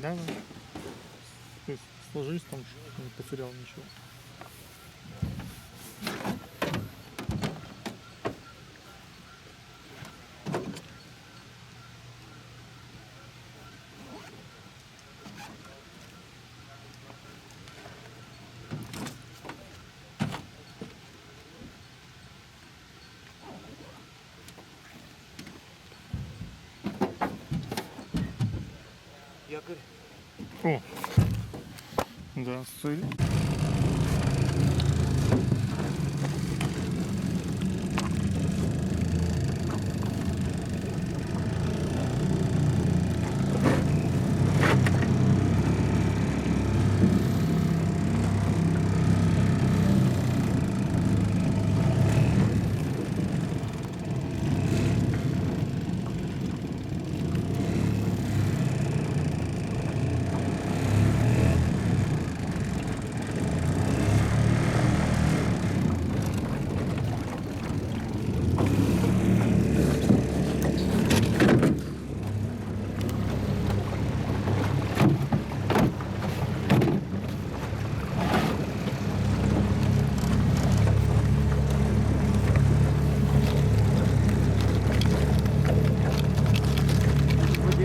Да, да. То есть сложись там, чтобы не потерял ничего. Якорь. О! Да, стой.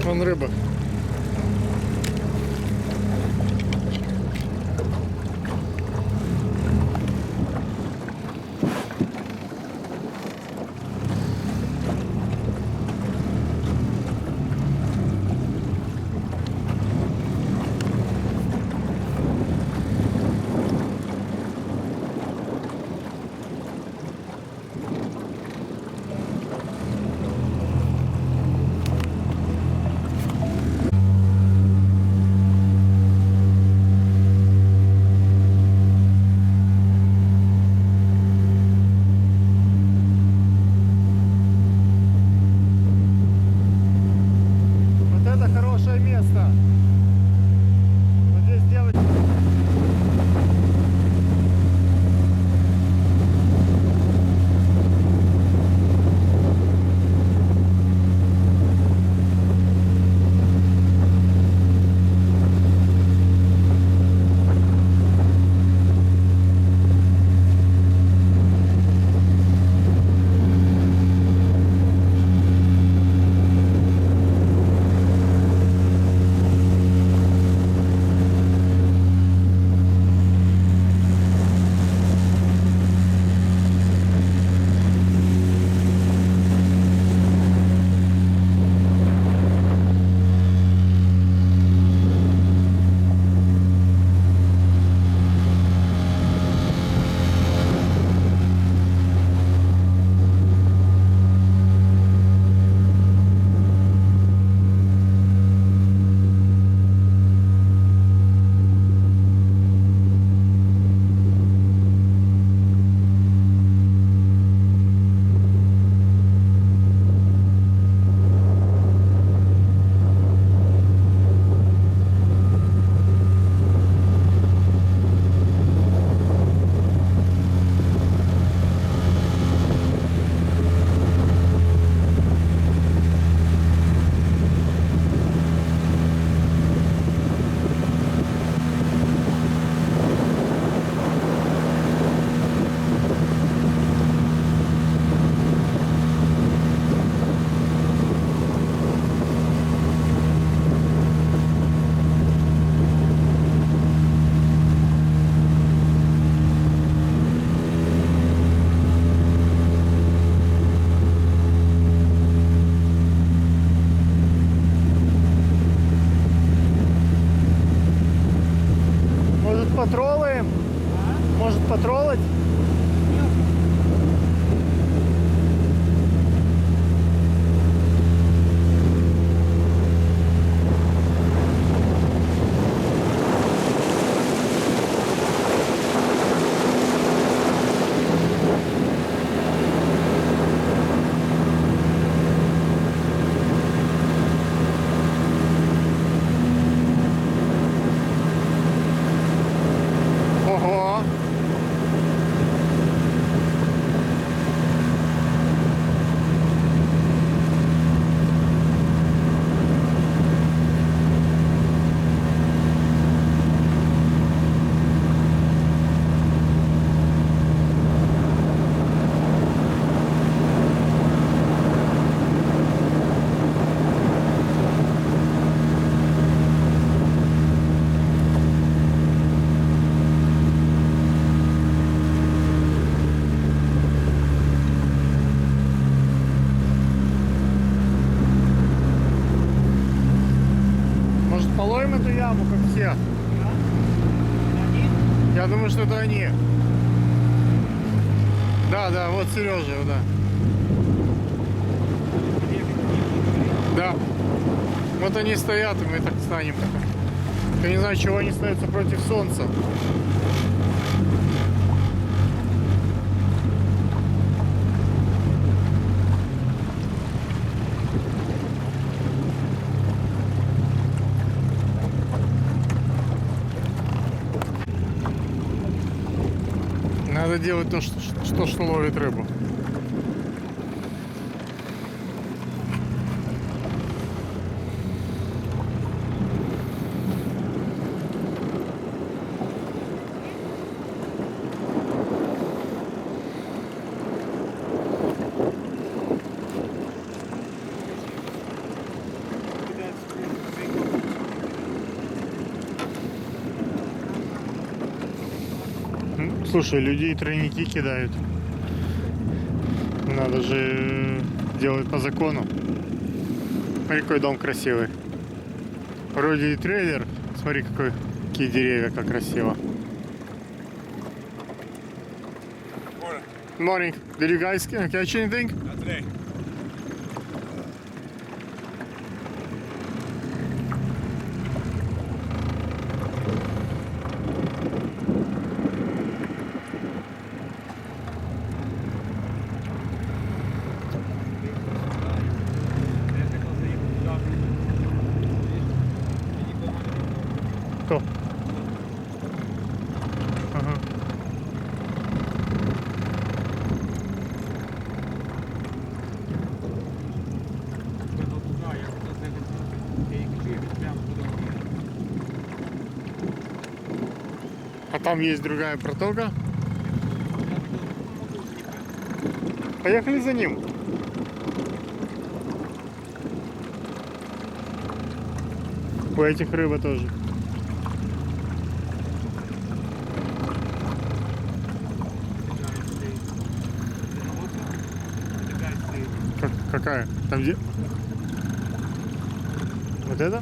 Вон рыба. Вот это хорошее место. Вот здесь делать. Может потроллаем? Может потроллать? Ого! яму, как все. Я думаю, что это они. Да, да, вот Сережа, да. Да. Вот они стоят, и мы так станем. Я не знаю, чего они становятся против солнца. Надо делать то, что ловит рыбу. Слушай, людей тройники кидают. Надо же делать по закону. Смотри, какой дом красивый. Вроде и трейлер. Смотри, какие деревья, как красиво. Morning. Did you guys catch anything? Not today. Кто? Ага. А там есть другая протока. Поехали за ним. У этих рыба тоже. Какая? Там где? Вот это?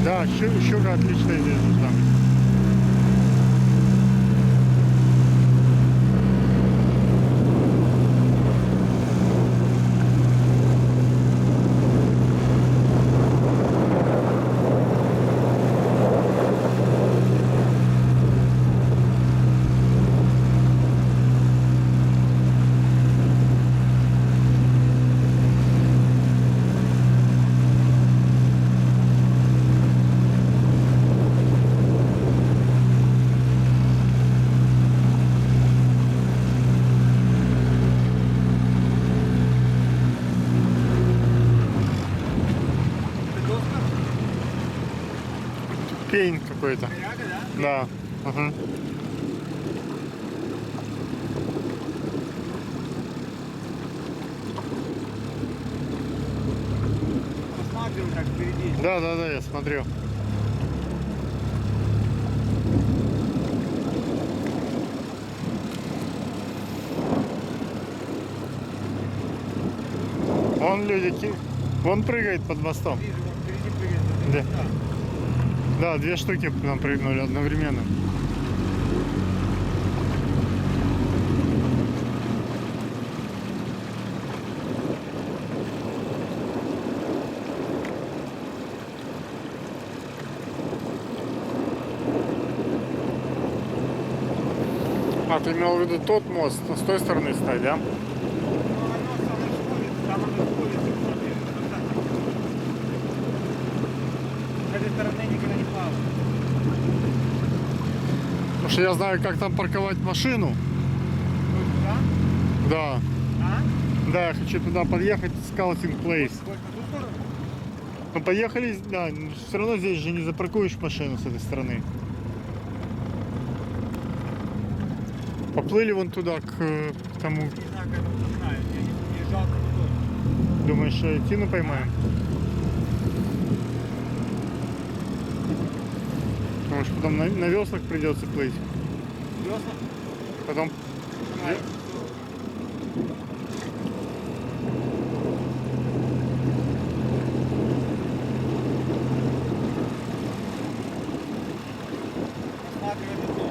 Да, щука отличная здесь должна быть. Пень какой-то. Да. Угу. Посматривай так впереди. Да, да, да, я смотрю. Вон люди, вон прыгает под мостом. Вижу, вон впереди прыгает. Да. Да, две штуки нам прыгнули одновременно. А, ты имел в виду тот мост, с той стороны стать, да? Ну, оно самое сходится, там оно сходится, смотри, вот так. С этой стороны никогда не плавал. Потому что я знаю, как там парковать машину. Вот сюда? Да. А? Да, я хочу туда подъехать, скаутинг плейс. Вот на ту сторону? Ну поехали, да, все равно здесь же не запаркуешь машину с этой стороны. Поплыли вон туда, к тому. Не знаю, как, не знаю, мне жалко тоже. Думаешь, Тину поймаем? Потому что потом на веслах придется плыть. Весла? Потом... Давай. Посматривай на дно.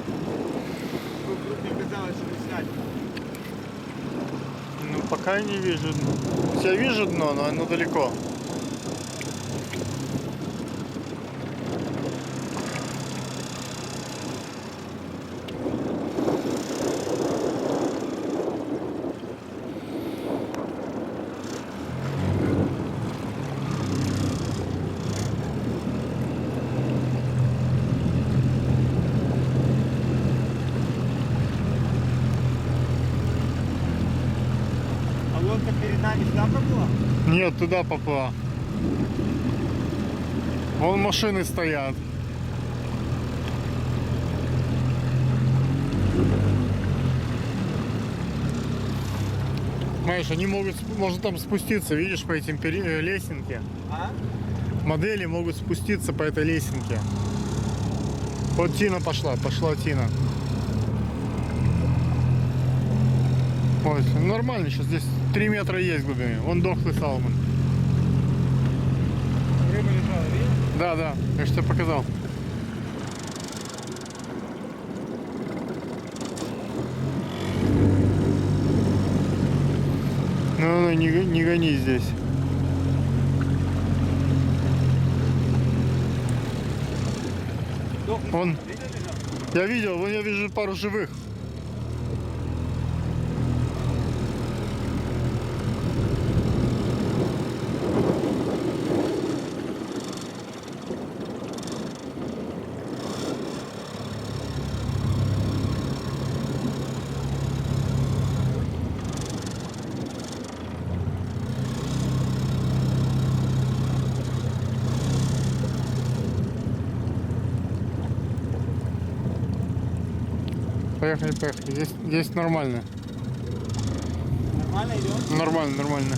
Вдруг мне казалось, что не снять. Ну пока я не вижу. Я вижу дно, но оно далеко. А лодка перед нами сюда проплыла? Нет, туда поплыла. Вон машины стоят. Знаешь, они могут, можно там спуститься, видишь, по этим лесенке. А? Модели могут спуститься по этой лесенке. Вот Тина пошла Тина. Вот, нормально, сейчас здесь 3 метра есть глубины. Вон дохлый салмон. Рыба лежала, видишь? Да, да, я же тебе показал. Ну, не гони здесь. Дохлый, Он- видишь, лежал? Я видел, вон я вижу пару живых. Поехали. Здесь нормально. Нормально идет? Нормально.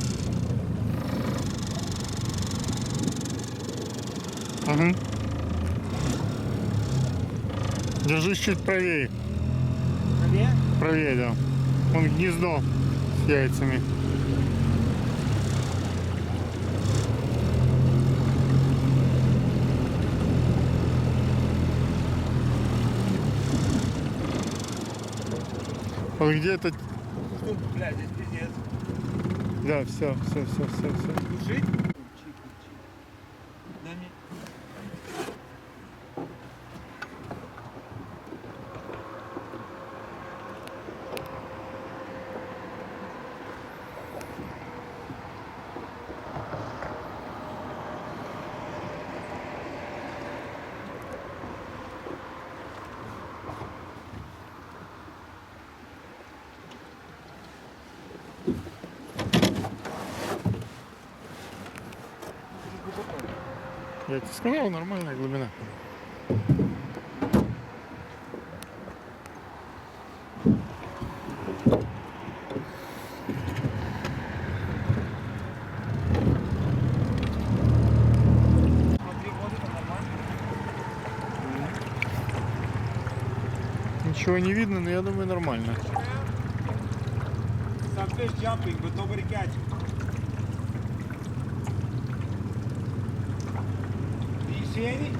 Угу. Держись чуть правее. Правее? Правее, да. Вон гнездо с яйцами. Вот где это... Что, блядь, здесь пиздец. Да, все. Душить? Дай мне. Я тебе сказал, нормальная глубина. Смотри, воду там нормально. Ничего не видно, но я думаю, нормально. Some fish jumping, but nobody catching. Do you see any?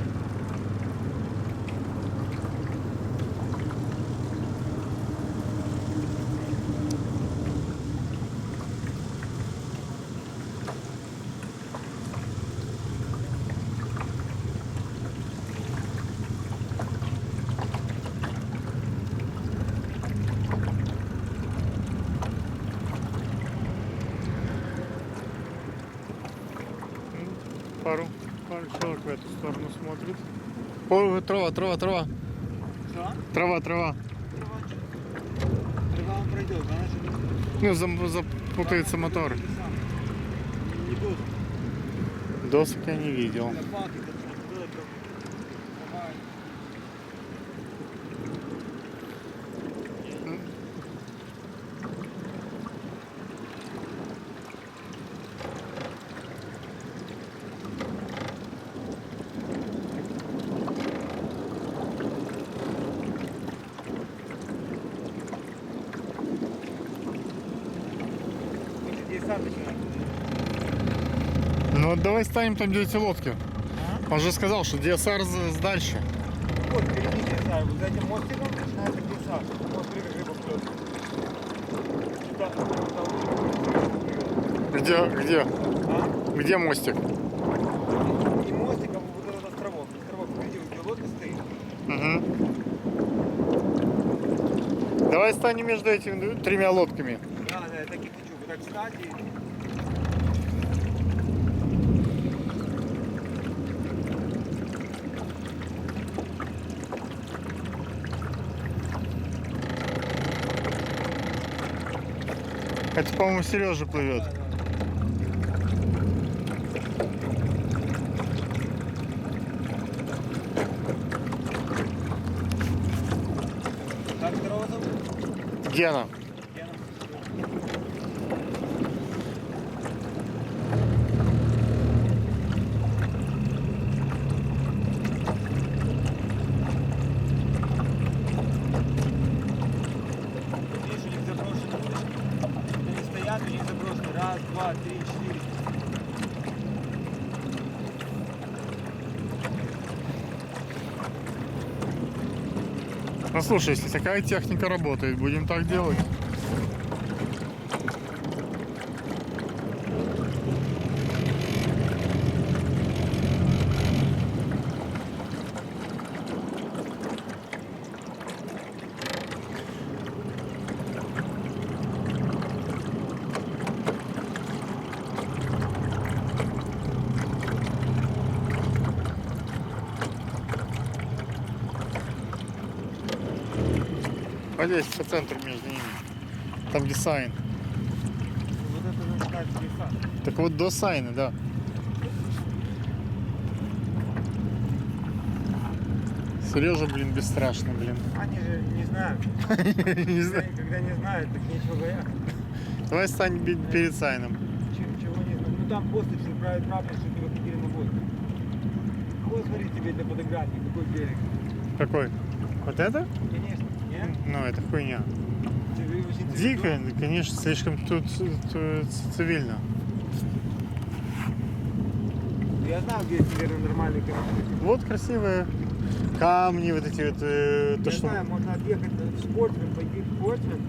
человек в эту сторону смотрит. Ой, трава. Что? Трава. Трава он пройдет, она же Ну, запутается мотор. не идут. Досок я не видел. Палки, давай. Здесь сам начинает. Ну вот давай станем там, где эти лодки. А? Он же сказал, что DSR дальше. Вот впереди DSR, вот за этим мостиком начинается DSR. Вот смотри, как рыба плывет. Где? А? Где мостик? Не мостик, а вот этот островок. Островок впереди, где лодка стоит. Угу. Давай станем между этими тремя лодками. Да, я так и хочу. Вот так встать и... Это, по-моему, Сережа плывет. Как второго зовут? Гена. Гена. Видишь, у них заброшены. Они стоят, у них заброшены. Раз, два, три, четыре. Ну слушай, если такая техника работает, будем так делать. Вот здесь по центру между ними. Там где сайн. Вот это называется леса. Так вот до сайна, да. Сережа, блин, бесстрашный, блин. Они же не знают. Не знаю. Когда не знают, так нечего бояться. Давай стань перед сайном. Чего не знаю. Ну там после, что правит рапорт, что ты выходили на бой. Вот смотри тебе для фотографии, какой берег. Какой? Вот это? Конечно. Нет? Ну, это хуйня. Тебе очень Дико, конечно, слишком тут цивильно. Я знаю, где есть, наверное, нормальные корабли. Вот красивые камни, вот эти вот, то, Я что... знаю, можно отъехать в Спортсмен, пойти в Спортсмен,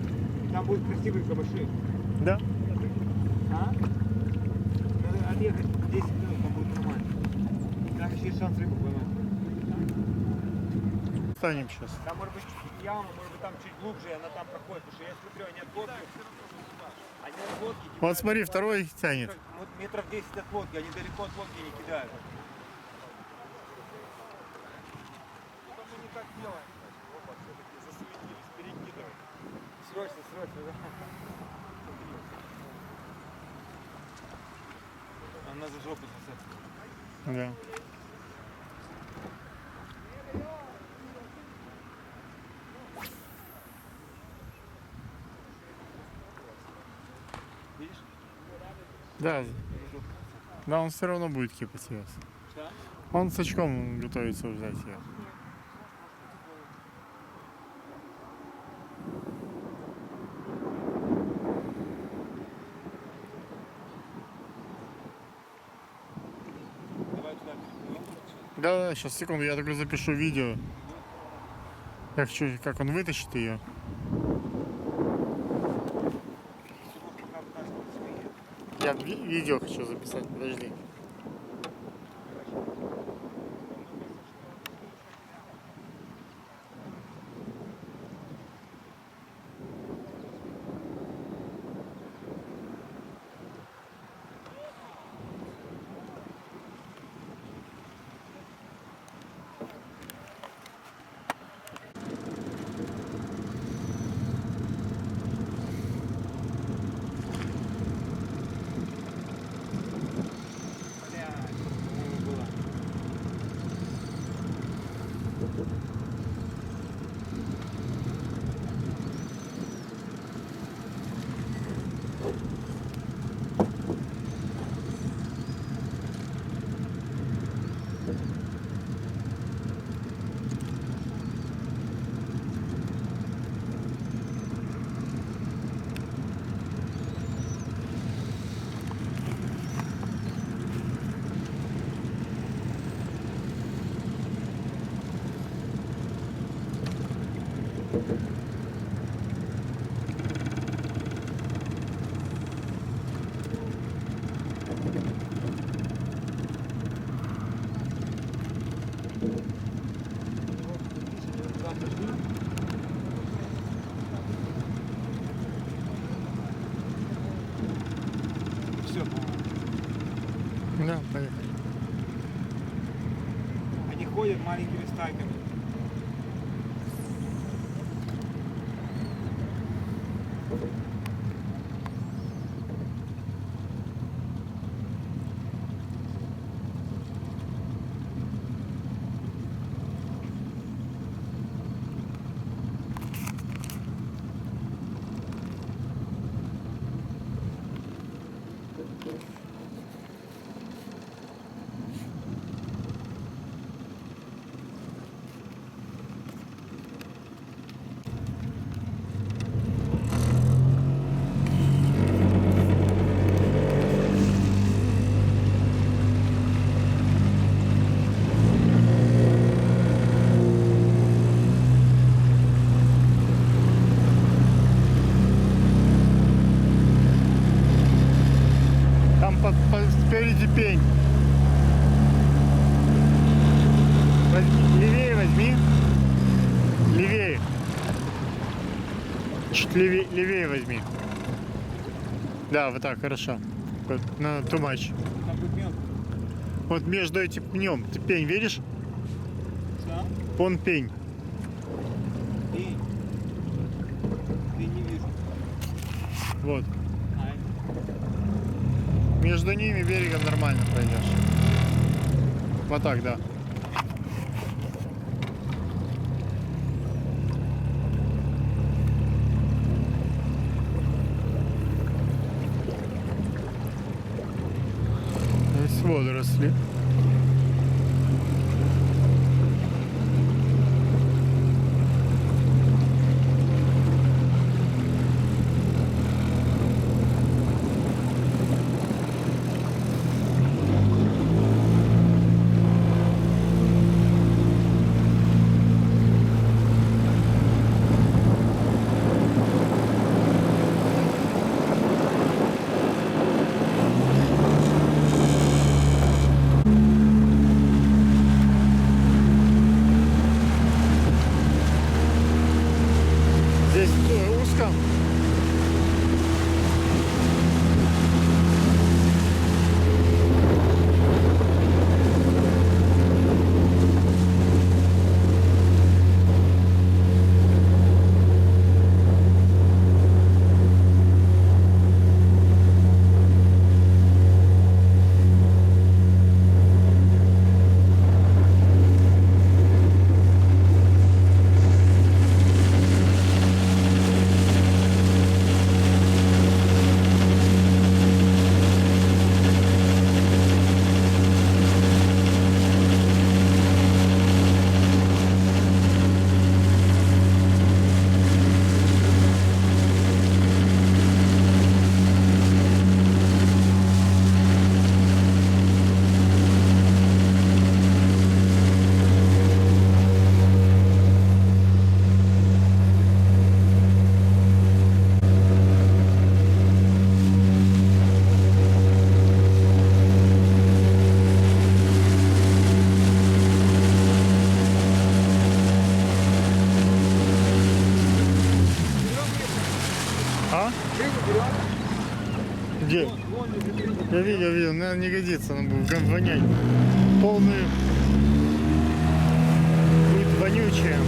там будут красивые кабаши. Да. А? Надо отъехать 10 минут, там будет нормально. Там еще есть шанс рыбу поймать. Станем сейчас. Там может быть яма, может быть там чуть глубже, и она там проходит. Потому что я смотрю, они от лодки. Они от лодки кидают. Вот смотри, второй тянет. Вот метров 10 от лодки, они далеко от лодки не кидают. Мы не так делаем. Опа, все-таки засуетились, перекидывай. Срочно, да. Она за жопу засадит. Да. Видишь? Да. Да, он все равно будет кипать сейчас. Что? Он с очком готовится взять ее. Давай туда переплывем. Да, сейчас, секунду, я только запишу видео. Я хочу, как он вытащит ее. Я видео хочу записать, подожди. Все, Да, поехали. они ходят маленькими стайками. Там спереди пень. Возьми, левее возьми. Левее. Чуть левее возьми. Да, вот так, хорошо. Вот, на too much. Там будет мелко. Вот между этим пнем. Ты пень видишь? Да? Вон пень. Ты не вижу. Вот. Ай. Между ними берегом нормально пройдешь. Вот так, да. Здесь водоросли. Здесь узко. А? Где? Вон лежит рыба. Я видел, наверное, не годится, она будет вонять. Полную. Будет вонючая.